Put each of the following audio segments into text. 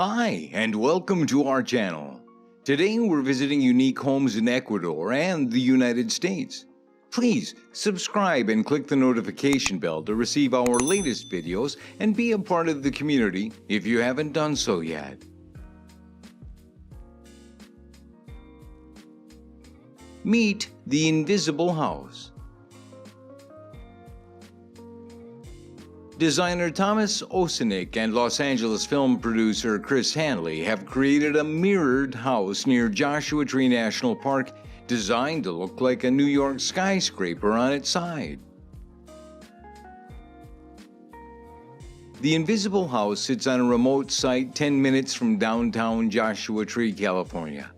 Hi, and welcome to our channel. Today we're visiting unique homes in Ecuador and the United States. Please subscribe and click the notification bell to receive our latest videos and be a part of the community if you haven't done so yet. Meet the Invisible House. Designer Thomas Oceanic and Los Angeles film producer Chris Hanley have created a mirrored house near Joshua Tree National Park designed to look like a New York skyscraper on its side. The Invisible House sits on a remote site 10 minutes from downtown Joshua Tree, California.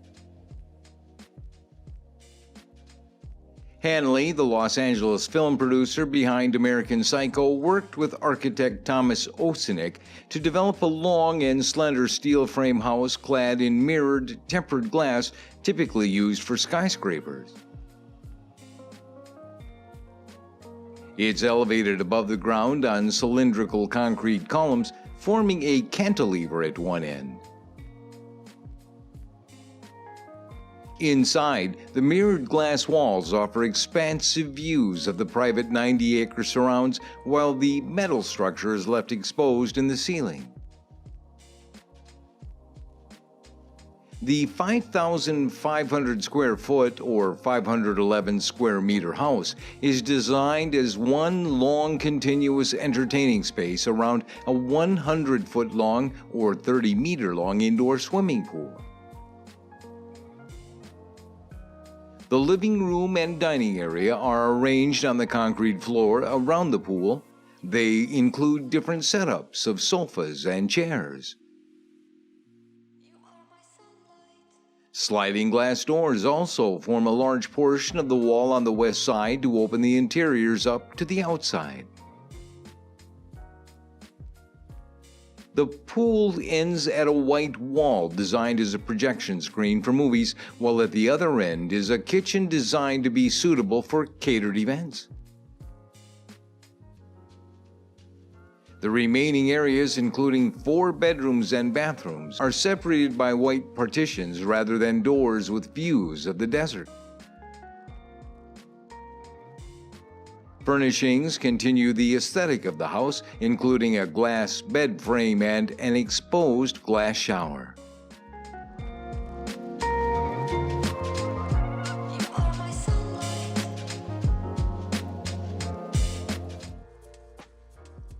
Hanley, the Los Angeles film producer behind American Psycho, worked with architect Thomas Oceanic to develop a long and slender steel frame house clad in mirrored, tempered glass typically used for skyscrapers. It's elevated above the ground on cylindrical concrete columns, forming a cantilever at one end. Inside, the mirrored glass walls offer expansive views of the private 90-acre surrounds, while the metal structure is left exposed in the ceiling. The 5,500 square foot or 511 square meter house is designed as one long continuous entertaining space around a 100-foot long or 30-meter long indoor swimming pool. The living room and dining area are arranged on the concrete floor around the pool. They include different setups of sofas and chairs. Sliding glass doors also form a large portion of the wall on the west side to open the interiors up to the outside. The pool ends at a white wall designed as a projection screen for movies, while at the other end is a kitchen designed to be suitable for catered events. The remaining areas, including 4 bedrooms and bathrooms, are separated by white partitions rather than doors with views of the desert. Furnishings continue the aesthetic of the house, including a glass bed frame and an exposed glass shower.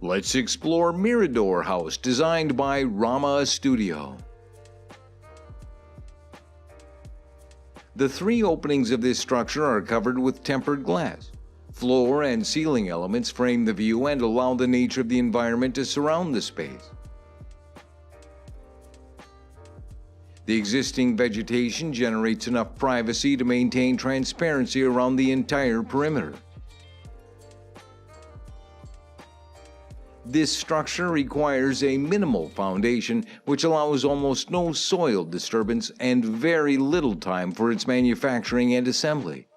Let's explore Mirador House, designed by Rama Studio. The 3 openings of this structure are covered with tempered glass. Floor and ceiling elements frame the view and allow the nature of the environment to surround the space. The existing vegetation generates enough privacy to maintain transparency around the entire perimeter. This structure requires a minimal foundation, which allows almost no soil disturbance and very little time for its manufacturing and assembly.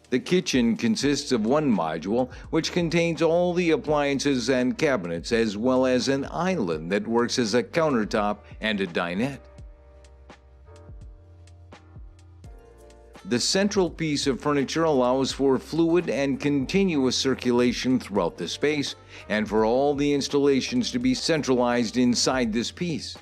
The kitchen consists of one module, which contains all the appliances and cabinets, as well as an island that works as a countertop and a dinette. The central piece of furniture allows for fluid and continuous circulation throughout the space, and for all the installations to be centralized inside this piece.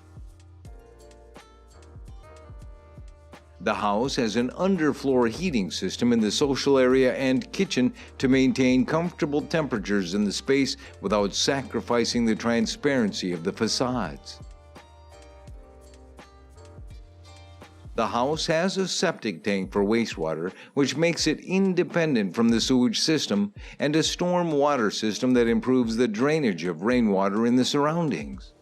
The house has an underfloor heating system in the social area and kitchen to maintain comfortable temperatures in the space without sacrificing the transparency of the facades. The house has a septic tank for wastewater, which makes it independent from the sewage system, and a storm water system that improves the drainage of rainwater in the surroundings.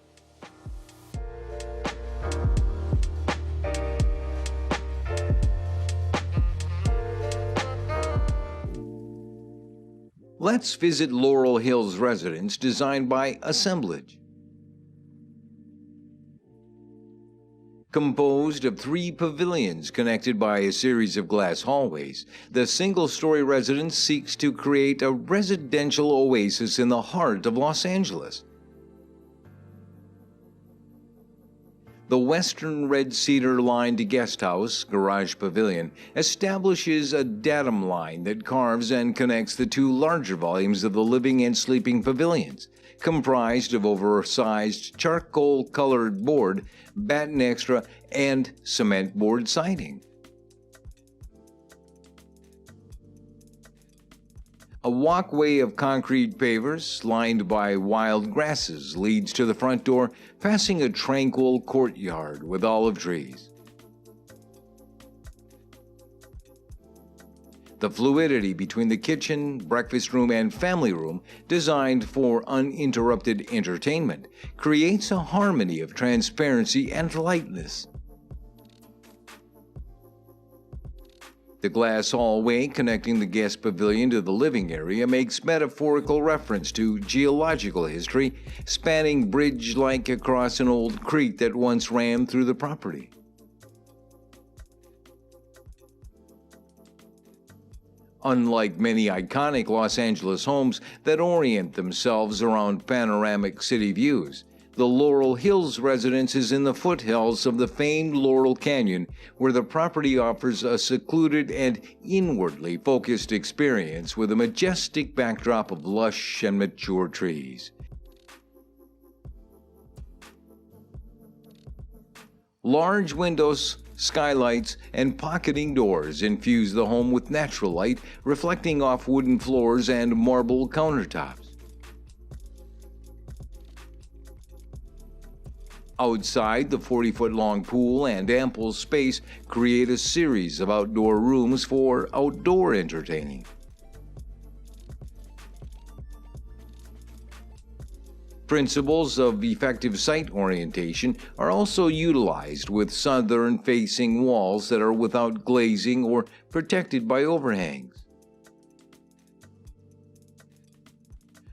Let's visit Laurel Hills residence designed by Assemblage. Composed of 3 pavilions connected by a series of glass hallways, the single-story residence seeks to create a residential oasis in the heart of Los Angeles. The western red cedar-lined guest house garage pavilion establishes a datum line that carves and connects the two larger volumes of the living and sleeping pavilions, comprised of oversized charcoal-colored board, batten extra, and cement board siding. A walkway of concrete pavers, lined by wild grasses, leads to the front door, passing a tranquil courtyard with olive trees. The fluidity between the kitchen, breakfast room, and family room, designed for uninterrupted entertainment, creates a harmony of transparency and lightness. The glass hallway connecting the guest pavilion to the living area makes metaphorical reference to geological history, spanning bridge-like across an old creek that once ran through the property. Unlike many iconic Los Angeles homes that orient themselves around panoramic city views, the Laurel Hills residence is in the foothills of the famed Laurel Canyon, where the property offers a secluded and inwardly focused experience with a majestic backdrop of lush and mature trees. Large windows, skylights, and pocketing doors infuse the home with natural light, reflecting off wooden floors and marble countertops. Outside, the 40-foot-long pool and ample space create a series of outdoor rooms for outdoor entertaining. Principles of effective site orientation are also utilized with southern-facing walls that are without glazing or protected by overhangs.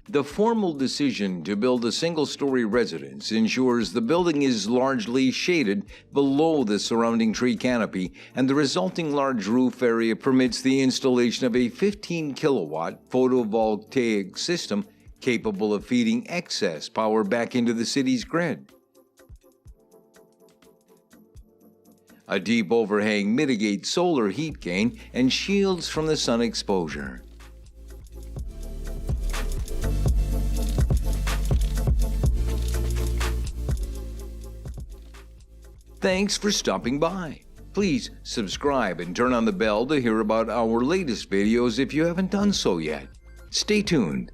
The formal decision to build a single-story residence ensures the building is largely shaded below the surrounding tree canopy, and the resulting large roof area permits the installation of a 15-kilowatt photovoltaic system capable of feeding excess power back into the city's grid. A deep overhang mitigates solar heat gain and shields from the sun exposure. Thanks for stopping by. Please subscribe and turn on the bell to hear about our latest videos if you haven't done so yet. Stay tuned.